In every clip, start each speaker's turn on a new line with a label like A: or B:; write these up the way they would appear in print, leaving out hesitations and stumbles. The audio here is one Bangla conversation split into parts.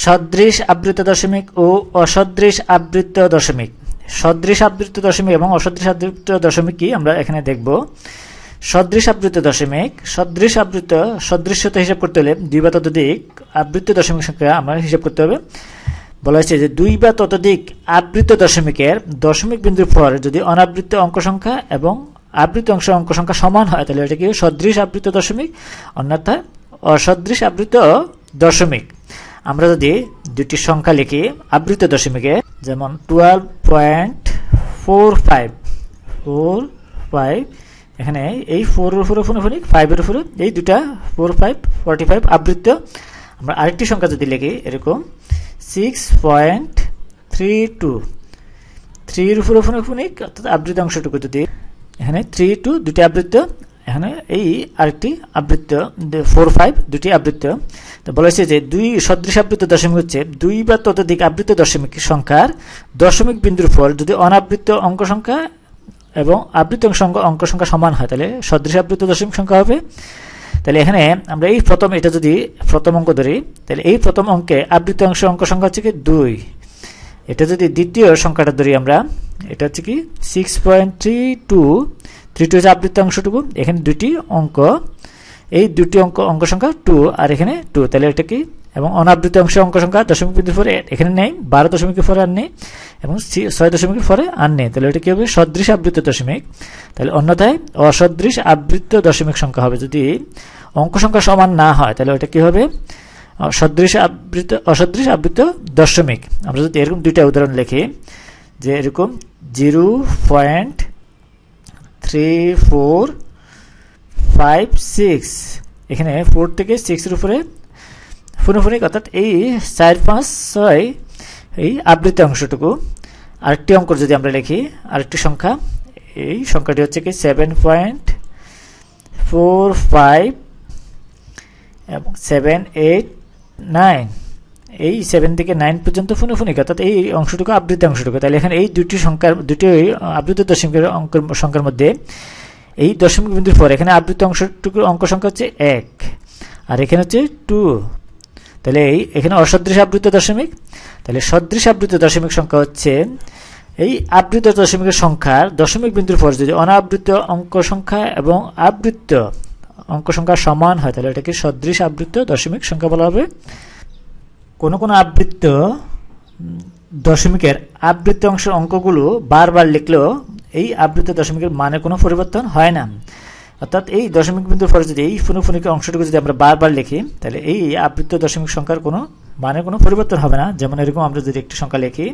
A: সদৃশ আবৃত দশমিক ও অসদৃশ আবৃত দশমিক। সদৃশ আবৃত দশমিক এবং অসদৃশ আবৃত দশমিক কি আমরা এখানে দেখব। সদৃশ আবৃত দশমিক, সদৃশ আবৃত সদৃশ্যতা হিসাব করতে হলে 2 বা ততোধিক আবৃত দশমিক সংখ্যা আমরা হিসাব করতে হবে। বলা হয়েছে যে 2 বা ততোধিক আবৃত দশমিকের দশমিক বিন্দুর পর যদি অনাবৃত অঙ্ক সংখ্যা এবং আবৃত অঙ্ক সংখ্যা সমান হয় তাহলে এটা কি সদৃশ আবৃত দশমিক, অন্যথায় অসদৃশ আবৃত দশমিক। আমরা যদি দুটি সংখ্যা লিখি আবৃত দশমিকে, যেমন 12.45 এখানে এই 4 এর উপরে 5 এর উপরে এই দুটা 4 5 45 আবৃত। আমরা আরেকটি সংখ্যা যদি লিখি এরকম 6.32 3 এর উপরে অর্থাৎ আবৃত অংশটুকু যদি এখানে 3 2 দুটি আবৃত, এখানে এই আরেকটি আবৃত 4 5 দুটি আবৃত। তো বলা হয়েছে যে 2 সদৃশ আবৃত দশমিক হচ্ছে 2 বা ততোধিক আবৃত দশমিক সংখ্যার দশমিক বিন্দুর পর যদি অনাবৃত অঙ্ক সংখ্যা এবং আবৃত অঙ্ক সংখ্যা সমান হয় তাহলে সদৃশ আবৃত দশমিক সংখ্যা হবে। তাহলে এখানে আমরা এই প্রথম এটা যদি প্রথম অঙ্ক ধরি তাহলে এই প্রথম অঙ্কে আবৃত অঙ্ক সংখ্যা হচ্ছে কি 2। এটা যদি দ্বিতীয় সংখ্যাটা ধরি আমরা, এটা হচ্ছে কি 6.32 হচ্ছে আবৃত অংশটুকু। এখানে দুটি অঙ্ক, এই দুটি অঙ্ক সংখ্যা 2 আর এখানে 2, তাহলে এটা কি এবং অনাবৃত অঙ্ক সংখ্যা দশমিক বিন্দুর পরে এখানে নেই, 12 দশমিকের পরে আর নেই এবং 6 দশমিকের পরে আর নেই, তাহলে এটা কি হবে সদৃশ আবৃত দশমিক। তাহলে অন্যথায় অসদৃশ আবৃত দশমিক সংখ্যা হবে। যদি অঙ্ক সংখ্যা সমান না হয় তাহলে ওটা কি হবে অসদৃশ আবৃত দশমিক। আমরা যদি এরকম দুইটা উদাহরণ লিখি যে এরকম 0.3456 এখানে 4 থেকে 6 এর উপরে ফুনফুনিক অর্থাৎ এই 4 5 6 এই আবৃত অংশটুকু। আরেকটি অঙ্ক যদি আমরা লিখি, আরেকটি সংখ্যা, এই সংখ্যাটি হচ্ছে কি 7.45 এবং 7 8 9 এই 7 থেকে 9 পর্যন্ত ফুনফুনিক অর্থাৎ এই অংশটুকু আবৃত অংশটুকু। তাহলে এখানে এই দুটি আবৃত দশমিকের সংখ্যার মধ্যে এই দশমিক বিন্দুর পর এখানে আবৃত অংশটুকুর অঙ্ক সংখ্যা হচ্ছে 1 আর এখানে হচ্ছে 2, তাহলে এখানে অসদৃশ আবৃত দশমিক। তাহলে সদৃশ আবৃত দশমিক সংখ্যা হচ্ছে এই আবৃত দশমিকের সংখ্যার দশমিক বিন্দুর পর যদি অনাবৃত অঙ্ক সংখ্যা এবং আবৃত অঙ্ক সংখ্যা সমান হয় তাহলে এটাকে সদৃশ আবৃত দশমিক সংখ্যা বলা হবে। কোন আবৃত দশমিকের আবৃত অঙ্কগুলো বারবার লিখলেও এই আবৃত দশমিকের মানে কোনো পরিবর্তন হয় না, অর্থাৎ এই দশমিক বিন্দুর পরে যদি এই ফুনফুনিক অংশটুকু যদি আমরা বারবার লিখি তাহলে এই আবৃত দশমিক সংখ্যার কোনো মানে কোনো পরিবর্তন হবে না। যেমন এরকম আমরা যদি একটি সংখ্যা লিখি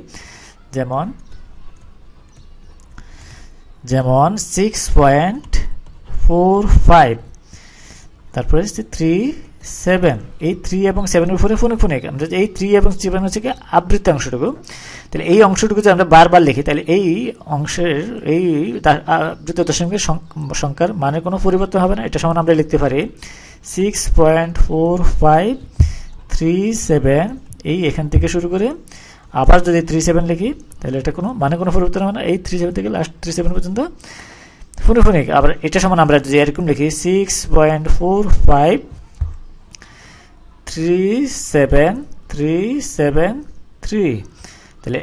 A: যেমন 6.45 তারপরে 3 7 এই 3 এবং 7 এর উপরে ফুনফুনিক। আমরা এই 3 এবং 7 হচ্ছে কি আবৃত অংশটুকু। তাহলে এই অংশটুকু যদি আমরা বারবার লিখি তাহলে এই অংশের এই আবৃত দশমিকের সংখ্যার মানে কোনো পরিবর্তন হবে না। এটা সমান আমরা লিখতে পারি 6.4537 এই এখান থেকে শুরু করে আবার যদি 37 লিখি তাহলে এটা কোনো মানে কোনো পরিবর্তন হবে না, এই 37 থেকে লাস্ট 37 পর্যন্ত ফুনফুনিক। আবার এটা সমান আমরা যদি এরকম লিখি 6.4537 তাহলে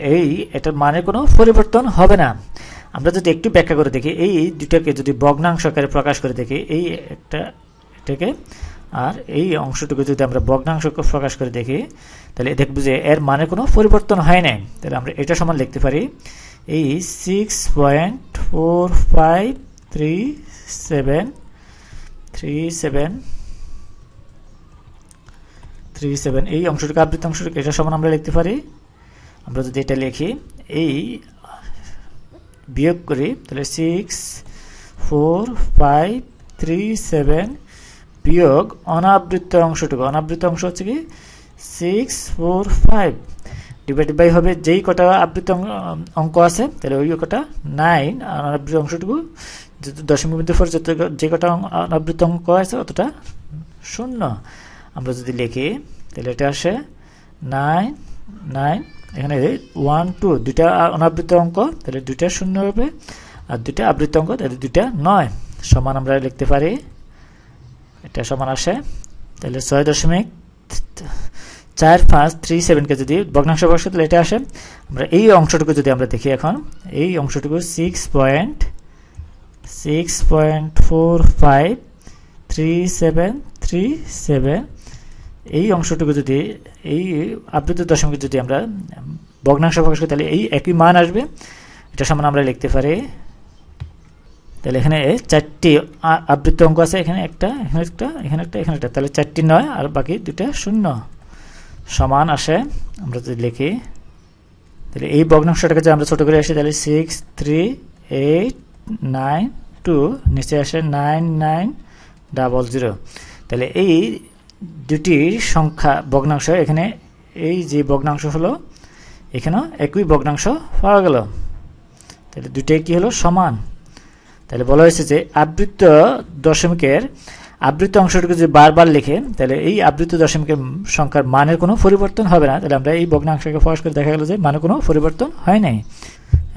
A: এটার মানে কোনো পরিবর্তন হবে না। আমরা যদি একটু ব্যাখ্যা করে দেখি, এই দুটাকে যদি ভগ্নাংশ আকারে প্রকাশ করে দেখি, এই এটাকে আর এই অংশটুকু যদি আমরা ভগ্নাংশ প্রকাশ করে দেখি তাহলে দেখব যে এর মানে কোনো পরিবর্তন হয় নাই। তাহলে আমরা এটা সমান লিখতে পারি এই 6.4537 এই অংশটুকু আবৃত অংশটুকু এটা সমান আমরা লিখতে পারি। আমরা যদি এটা লিখি এই বিয়োগ করি তাহলে 6.4537 বিয়োগ অনাবৃত অংশটুকু, অনাবৃত অংশ হচ্ছে কি 645 ডিভাইডেড বাই হবে যেই কটা আবৃত অঙ্ক আছে তাহলে ওই কটা 9 অনাবৃত অংশটুকু দশমিক বিন্দুর পর যে কটা অনাবৃত অঙ্ক আছে অতটা 0। আমরা যদি লিখি তাহলে এটা আসে 9 9 এখানে 1 2 দুইটা অনাবৃত অঙ্ক তাহলে দুইটা 0 হবে আর দুইটা আবৃত অঙ্ক তাহলে দুইটা 9 সমান আমরা লিখতে পারি এটা সমান আসে তাহলে 6.4 4 5 3 7 কে যদি ভগ্নাংশ প্রকাশ করি তাহলে এটা আসে। আমরা এই অংশটুকু যদি আমরা দেখি এখন এই অংশটুকু 6.6453737 এই অংশটুকু যদি এই আবৃত দশমিক যদি আমরা ভগ্নাংশ প্রকাশ করি তাহলে এই একই মান আসবে। এটা সমান আমরা লিখতে পারি, তাহলে এখানে 4টি আবৃত অঙ্ক আছে, এখানে একটা, এখানে একটা, এখানে একটা, এখানে একটা, তাহলে 4টি 9 আর বাকি দুটা 0 সমান আসে। আমরা যদি লিখি তাহলে এই ভগ্নাংশটাকে যদি আমরা ছোট করে আসি তাহলে 63892 নিচে আসে 9900। তাহলে এই দুটি সংখ্যা ভগ্নাংশ এখানে এই যে ভগ্নাংশ হলো এখানেও একই ভগ্নাংশ পাওয়া গেল, তাহলে দুটাই কি হলো সমান। তাহলে বলা হয়েছে যে আবৃত দশমিকের আবৃত অংশটুকু যদি বারবার লিখে তাহলে এই আবৃত দশমিকের সংখ্যার মানের কোনো পরিবর্তন হবে না। তাহলে আমরা এই ভগ্নাংশকে প্রকাশ করে দেখা গেল যে মানে কোনো পরিবর্তন হয় নাই।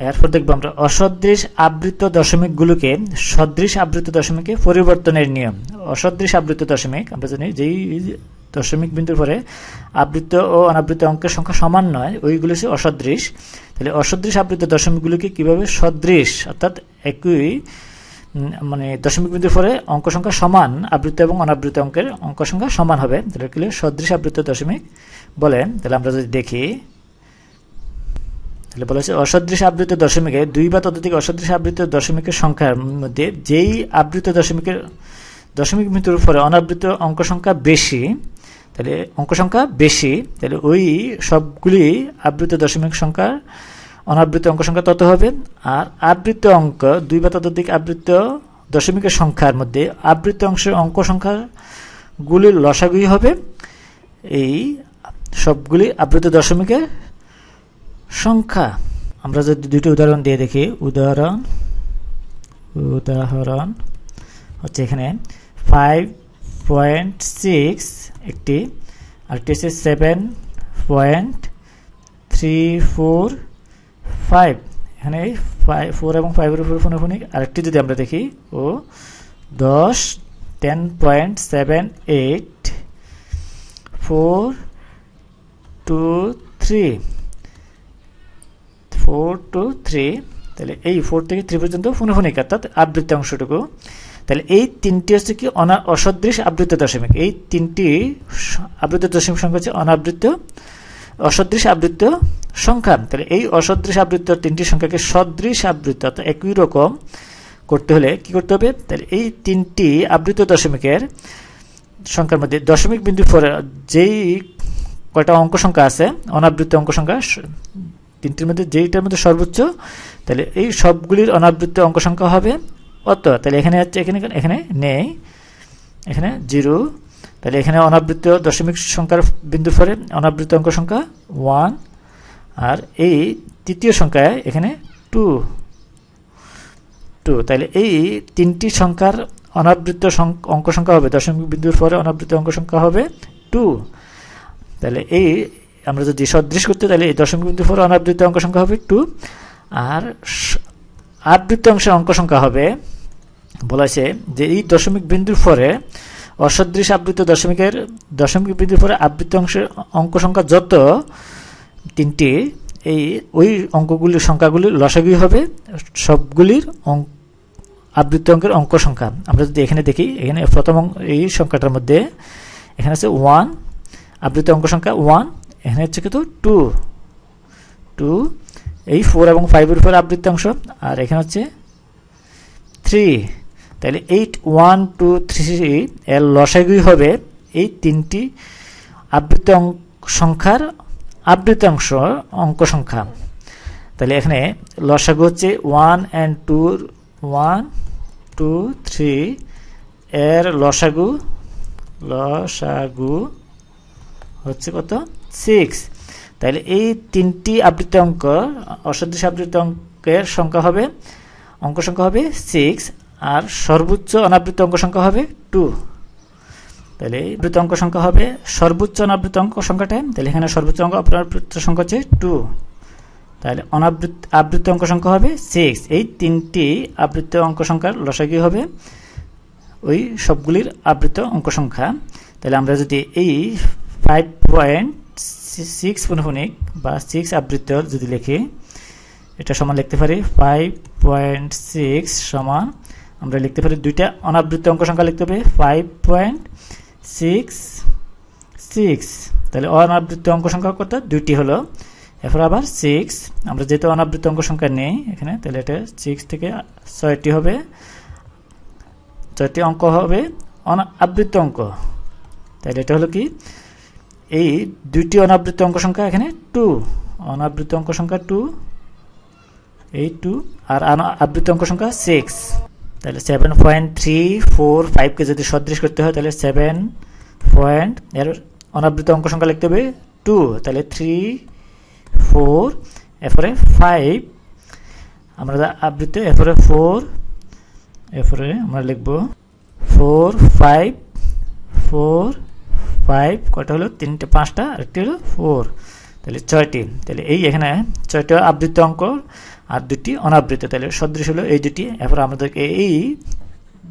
A: এরপর দেখবো আমরা অসদৃশ আবৃত দশমিকগুলোকে সদৃশ আবৃত দশমিকে পরিবর্তনের নিয়ম। অসদৃশ আবৃত দশমিক আমরা জানি যেই দশমিক বিন্দুর পরে আবৃত ও অনাবৃত অঙ্কের সংখ্যা সমান নয় ওইগুলো হচ্ছে অসদৃশ। তাহলে অসদৃশ আবৃত দশমিকগুলোকে কিভাবে সদৃশ অর্থাৎ একই মানে দশমিক বিন্দুর পরে অঙ্ক সংখ্যা সমান আবৃত এবং অনাবৃত অঙ্কের অঙ্ক সংখ্যা সমান হবে, তাহলে কি সদৃশ আবৃত দশমিক বলে। তাহলে আমরা যদি দেখি তাহলে বলা হচ্ছে অসদৃশ আবৃত দশমিকে দুই বা ততোধিক অসদৃশ আবৃত দশমিকের সংখ্যার মধ্যে যেই আবৃত দশমিকের দশমিক বিন্দুর পরে অনাবৃত অঙ্ক সংখ্যা বেশি, তাহলে অঙ্ক সংখ্যা বেশি তাহলে ওই সবগুলি আবৃত দশমিক সংখ্যার অনাবৃত অঙ্ক সংখ্যা তত হবে। আর আবৃত অঙ্ক দুই বা ততোধিক আবৃত দশমিকের সংখ্যার মধ্যে আবৃত অংশের অঙ্ক সংখ্যাগুলির লসাগুই হবে এই সবগুলি আবৃত দশমিকের সংখ্যা। আমরা যদি দুটি উদাহরণ দিয়ে দেখি, উদাহরণ হচ্ছে এখানে 5.6 একটি, আরেকটি হচ্ছে 7.345, এখানে 4 এবং 5 উপর ফোনাফোনি। আরেকটি যদি আমরা দেখি ও 10.78.423, তাহলে এই 4 থেকে 3 পর্যন্ত ফোনাফোনিক অর্থাৎ আবৃত অংশটুকু। তাহলে এই তিনটি হচ্ছে কি অসদৃশ আবৃত দশমিক। এই তিনটি আবৃত দশমিক সংখ্যা হচ্ছে অনাবৃত অসদৃশ আবৃত সংখ্যা। তাহলে এই অসদৃশ আবৃত তিনটি সংখ্যাকে সদৃশ আবৃত অর্থাৎ একই রকম করতে হলে কি করতে হবে, তাহলে এই তিনটি আবৃত দশমিকের সংখ্যার মধ্যে দশমিক বিন্দুর পরে যেই কয়টা অঙ্ক সংখ্যা আছে অনাবৃত অঙ্ক সংখ্যা তিনটির মধ্যে যেইটার মধ্যে সর্বোচ্চ, তাহলে এই সবগুলির অনাবৃত অঙ্ক সংখ্যা হবে অত। তাহলে এখানে হচ্ছে এখানে নেই, এখানে 0, তাহলে এখানে অনাবৃত দশমিক সংখ্যার বিন্দুর পরে অনাবৃত অঙ্ক সংখ্যা 1, আর এই তৃতীয় সংখ্যায় এখানে 2। তাহলে এই তিনটি সংখ্যার অনাবৃত অঙ্ক সংখ্যা হবে দশমিক বিন্দুর পরে অনাবৃত অঙ্ক সংখ্যা হবে 2। তাহলে এই আমরা যদি সদৃশ করতে তাহলে এই দশমিক বিন্দুর পরে অনাবৃত অঙ্ক সংখ্যা হবে 2, আর আবৃত অংশের অঙ্ক সংখ্যা হবে বলা হয়েছে যে এই দশমিক বিন্দুর পরে অসদৃশ আবৃত দশমিকের দশমিক বিন্দুর পরে আবৃত অংশের অঙ্ক সংখ্যা যত তিনটি এই ওই অঙ্কগুলির সংখ্যাগুলির লসাগুই হবে সবগুলির আবৃত অঙ্কের অঙ্ক সংখ্যা। আমরা যদি এখানে দেখি এখানে প্রথম এই সংখ্যাটার মধ্যে এখানে আছে 1 আবৃত অঙ্ক সংখ্যা 1, এখানে হচ্ছে কিন্তু 2, এই 4 এবং 5 এর উপর আবৃত অংশ, আর এখানে হচ্ছে 3। তাহলে 8 1 2 3 এর লসাগুই হবে এই তিনটি আবৃত সংখ্যার আবৃত অংশ অঙ্ক সংখ্যা। তাহলে এখানে লসাগু হচ্ছে 1 and 2 1 2 3 এর লসাগু হচ্ছে কত 6। তাহলে এই তিনটি আবৃত অঙ্ক অসদৃশ আবৃত অঙ্কের সংখ্যা হবে অঙ্ক সংখ্যা হবে 6, আর সর্বোচ্চ অনাবৃত অঙ্ক সংখ্যা হবে 2। তাহলে আবৃত অঙ্ক সংখ্যা হবে সর্বোচ্চ অনাবৃত অঙ্ক সংখ্যাটা, তাহলে এখানে সর্বোচ্চ অঙ্ক অনাবৃত সংখ্যা হচ্ছে 2, তাহলে আবৃত অঙ্ক সংখ্যা হবে 6। এই তিনটি আবৃত অঙ্ক সংখ্যার লসাগু হবে ওই সবগুলির আবৃত অঙ্ক সংখ্যা। তাহলে আমরা যদি এই 5.6 6 পুনঃপুনিক বা 6 আবৃত্ত যদি লিখি, এটা সমান লিখতে পারি 5.6 সমান আমরা লিখতে পারি দুইটা অনাবৃত্ত অঙ্ক সংখ্যা লিখতে হবে 5.66। তাহলে অনাবৃত্ত অঙ্ক সংখ্যা কত? দুইটি হলো। এরপর আবার 6, আমরা যেহেতু অনাবৃত্ত অঙ্ক সংখ্যা নেই এখানে, তাহলে এটা 6 থেকে 6টি হবে, 6টি অঙ্ক হবে অনাবৃত্ত অঙ্ক। তাহলে এটা হলো কি, এই দুইটি অনাবৃত্ত অঙ্ক সংখ্যা এখানে 2, অনাবৃত্ত অঙ্ক সংখ্যা 2, এই 2, আর আবৃত্ত অঙ্ক সংখ্যা 6। তাহলে 7.345 কে যদি সদৃশ করতে হয় তাহলে 7 এর অনাবৃত্ত অঙ্ক সংখ্যা লিখতে হবে 2, তাহলে 3 4, এরপরে 5 আমরা আবৃত্ত, এরপরে 4, এরপরে আমরা লিখব 4 5 4 5, কয়টা হলো? 3টে 5টা, আরেকটি হলো 4, তাহলে 6টি। তাহলে এই এখানে 6টা আবৃত্ত অঙ্ক আর 2টি অনাবৃত্ত, তাহলে সদৃশ হলো এই দুটি। এরপর আমাদেরকে এই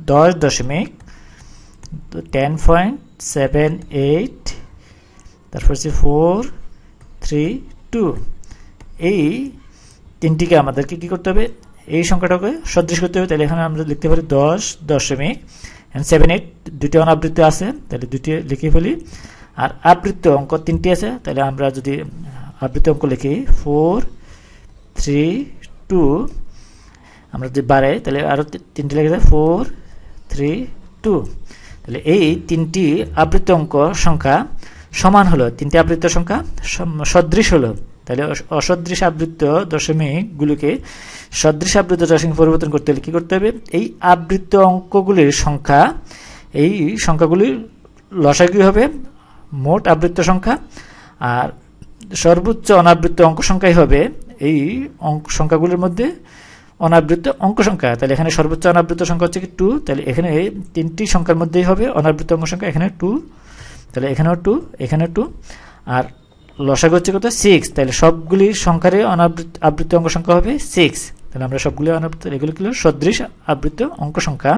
A: 10.78, তারপর হচ্ছে 4 3 2, এই তিনটিকে আমাদেরকে কি করতে হবে? এই সংখ্যাটাকে সদৃশ করতে হবে। তাহলে এখানে আমরা লিখতে পারি 10.78, দুটি অনাবৃত্ত আছে, তাহলে দুটি লিখে ফেলি। আর আবৃত্ত অঙ্ক 3টি আছে, তাহলে আমরা যদি আবৃত্ত অঙ্ক লিখি 4 3 2, আমরা যদি বাড়াই তাহলে আরো 3টি লিখে যায় 4 3 2। তাহলে এই 3টি আবৃত্ত অঙ্ক সংখ্যা সমান হলো, 3টি আবৃত্ত সংখ্যা সদৃশ হলো। তাহলে অসদৃশ আবৃত্ত দশমিকগুলোকে সদৃশ আবৃত্ত দশমিক পরিবর্তন করতে হলে কি করতে হবে? এই আবৃত্ত অঙ্কগুলির সংখ্যা, এই সংখ্যাগুলির লসাগু হবে মোট আবৃত্ত সংখ্যা, আর সর্বোচ্চ অনাবৃত্ত অঙ্ক সংখ্যাই হবে এই অঙ্ক সংখ্যাগুলির মধ্যে অনাবৃত্ত অঙ্ক সংখ্যা। তাহলে এখানে সর্বোচ্চ অনাবৃত্ত সংখ্যা হচ্ছে কি 2, তাহলে এখানে এই 3টি সংখ্যার মধ্যেই হবে অনাবৃত্ত অঙ্ক সংখ্যা, এখানে 2, তাহলে এখানেও 2, এখানে 2, আর লসাগু হচ্ছে কত? 6, তাহলে সবগুলি সংখ্যারই আবৃত্ত অঙ্ক সংখ্যা হবে 6। তাহলে আমরা সবগুলি অনাবৃত্ত, এগুলো সদৃশ আবৃত্ত অঙ্ক সংখ্যা।